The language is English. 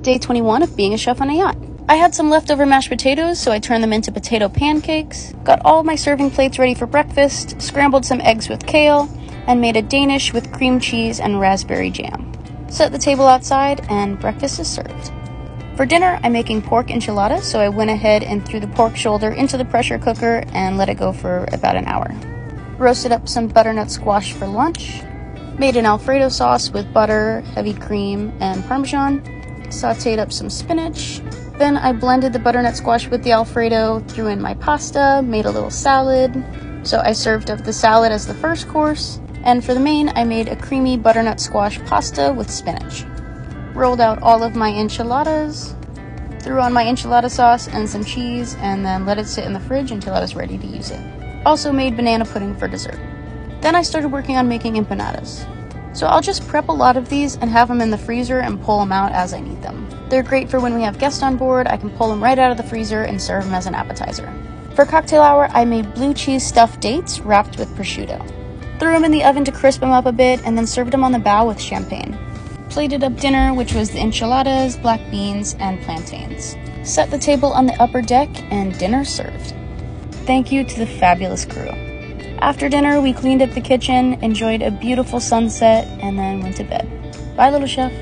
Day 21 of being a chef on a yacht. I had some leftover mashed potatoes, so I turned them into potato pancakes, got all of my serving plates ready for breakfast, scrambled some eggs with kale, and made a Danish with cream cheese and raspberry jam. Set the table outside, and breakfast is served. For dinner, I'm making pork enchiladas, so I went ahead and threw the pork shoulder into the pressure cooker and let it go for about an hour. Roasted up some butternut squash for lunch, made an Alfredo sauce with butter, heavy cream, and Parmesan, sauteed up some spinach. Then I blended the butternut squash with the Alfredo, threw in my pasta, made a little salad. So I served up the salad as the first course, and for the main, I made a creamy butternut squash pasta with spinach. Rolled out all of my enchiladas, threw on my enchilada sauce and some cheese, and then let it sit in the fridge until I was ready to use it. Also made banana pudding for dessert. Then I started working on making empanadas. So I'll just prep a lot of these and have them in the freezer and pull them out as I need them. They're great for when we have guests on board. I can pull them right out of the freezer and serve them as an appetizer. For cocktail hour, I made blue cheese stuffed dates wrapped with prosciutto. Threw them in the oven to crisp them up a bit and then served them on the bow with champagne. Plated up dinner, which was the enchiladas, black beans, and plantains. Set the table on the upper deck, and dinner served. Thank you to the fabulous crew. After dinner, we cleaned up the kitchen, enjoyed a beautiful sunset, and then went to bed. Bye, little chef.